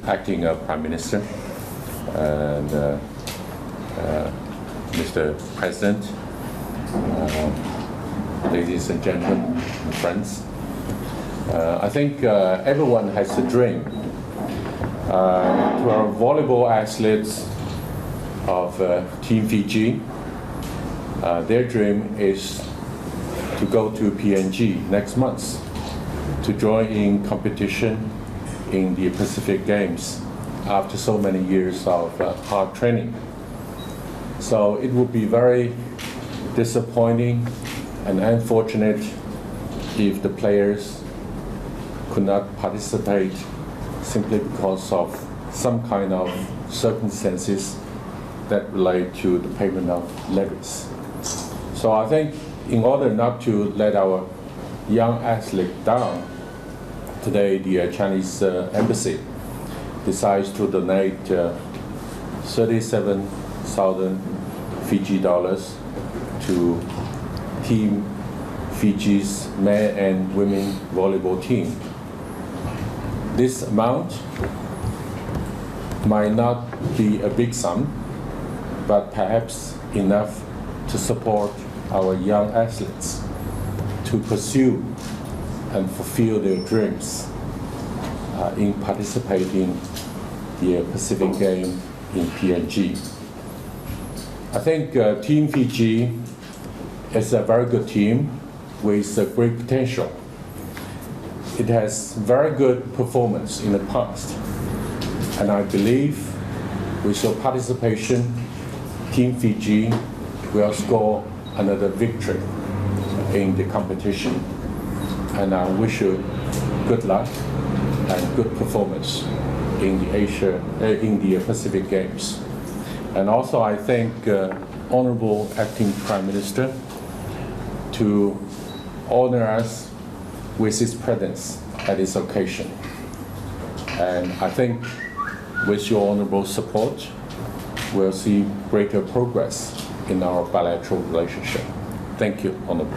Acting Prime Minister and Mr. President, ladies and gentlemen, friends. I think everyone has a dream. To our volleyball athletes of Team Fiji, their dream is to go to PNG next month to join in competition in the Pacific Games after so many years of hard training. So it would be very disappointing and unfortunate if the players could not participate simply because of some kind of circumstances that relate to the payment of levies. So I think in order not to let our young athlete down, today the Chinese embassy decides to donate 37,000 Fiji dollars to Team Fiji's men and women volleyball team. This amount might not be a big sum, but perhaps enough to support our young athletes to pursue and fulfill their dreams in participating in the Pacific Game in PNG. I think Team Fiji is a very good team with great potential. It has very good performance in the past, and I believe with your participation, Team Fiji will score another victory in the competition. And I wish you good luck and good performance in the Pacific Games. And also I thank Honorable Acting Prime Minister to honor us with his presence at this occasion. And I think with your honorable support, we'll see greater progress in our bilateral relationship. Thank you, Honorable.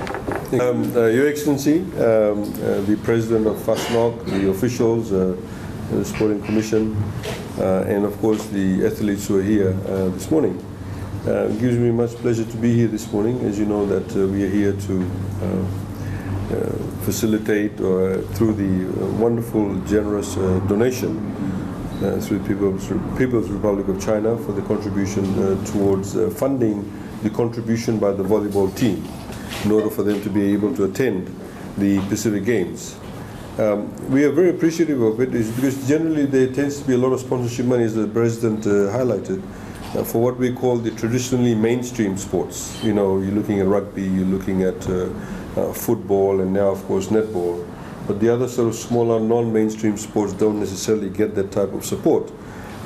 Your Excellency, the President of FASANOC, the officials, the Sporting Commission, and of course the athletes who are here this morning. It gives me much pleasure to be here this morning. As you know that we are here to facilitate through the wonderful, generous donation through the People's Republic of China for the contribution towards funding the contribution by the volleyball team in order for them to be able to attend the Pacific Games. We are very appreciative of it because generally there tends to be a lot of sponsorship money, as the President highlighted, for what we call the traditionally mainstream sports. You know, you're looking at rugby, you're looking at football, and now of course netball. But the other sort of smaller non-mainstream sports don't necessarily get that type of support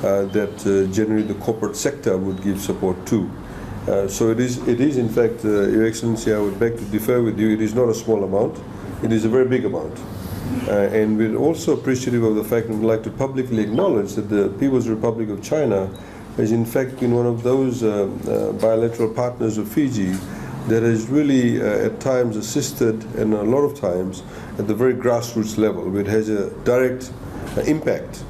that generally the corporate sector would give support to. So it is in fact, Your Excellency, I would beg to differ with you, it is not a small amount, it is a very big amount. And we're also appreciative of the fact and would like to publicly acknowledge that the People's Republic of China has in fact been one of those bilateral partners of Fiji that has really at times assisted, and a lot of times at the very grassroots level, where it has a direct impact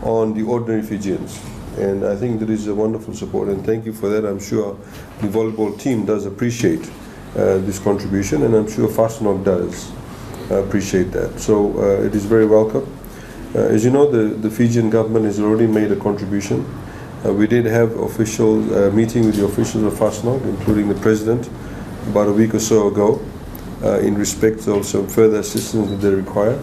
on the ordinary Fijians. And I think that is a wonderful support, and thank you for that. I'm sure the volleyball team does appreciate this contribution, and I'm sure FASANOC does appreciate that. So it is very welcome. As you know, the Fijian government has already made a contribution. We did have official meeting with the officials of FASANOC, including the President, about a week or so ago, in respect of some further assistance that they require.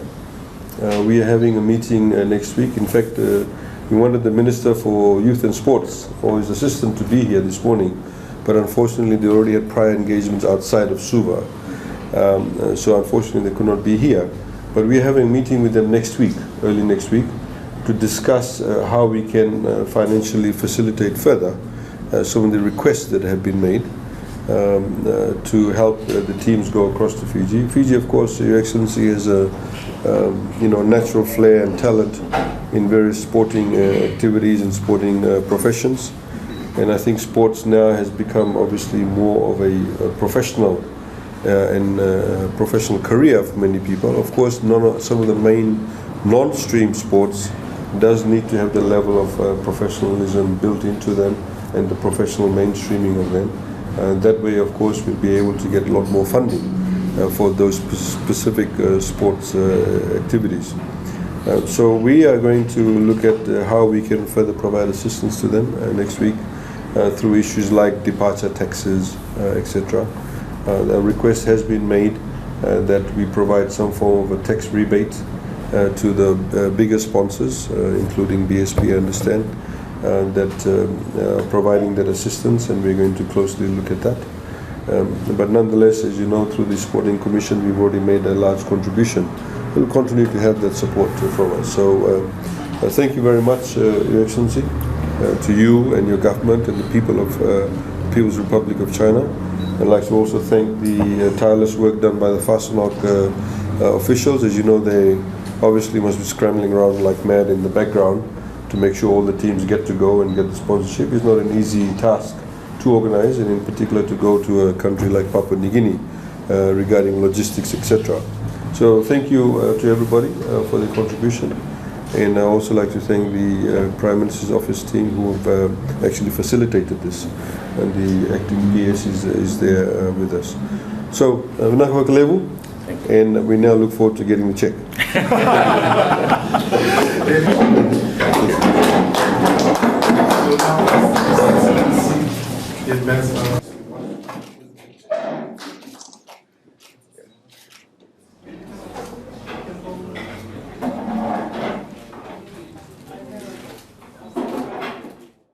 We are having a meeting next week. In fact, we wanted the Minister for Youth and Sports or his assistant to be here this morning, but unfortunately they already had prior engagements outside of Suva. So unfortunately they could not be here. But we are having a meeting with them next week, early next week, to discuss how we can financially facilitate further some of the requests that have been made to help the teams go across to Fiji. Fiji, of course, Your Excellency, has a natural flair and talent in various sporting activities and sporting professions, and I think sports now has become obviously more of a professional and professional career for many people. Of course, some of the main non-stream sports does need to have the level of professionalism built into them and the professional mainstreaming of them. That way, of course, we'll be able to get a lot more funding for those specific sports activities. So we are going to look at how we can further provide assistance to them next week through issues like departure taxes, etc. A request has been made that we provide some form of a tax rebate to the bigger sponsors, including BSP, I understand, that providing that assistance, and we're going to closely look at that. But nonetheless, as you know, through the Sporting Commission, we've already made a large contribution. We'll continue to have that support from us. So thank you very much, Your Excellency, to you and your government and the people of People's Republic of China. I'd like to also thank the tireless work done by the FASANOC officials. As you know, they obviously must be scrambling around like mad in the background to make sure all the teams get to go and get the sponsorship. It's not an easy task to organize, and in particular to go to a country like Papua New Guinea regarding logistics, etc. So thank you to everybody for their contribution. And I also like to thank the Prime Minister's office team who have actually facilitated this, and the acting PS is there with us. So, and we now look forward to getting the check. Yes,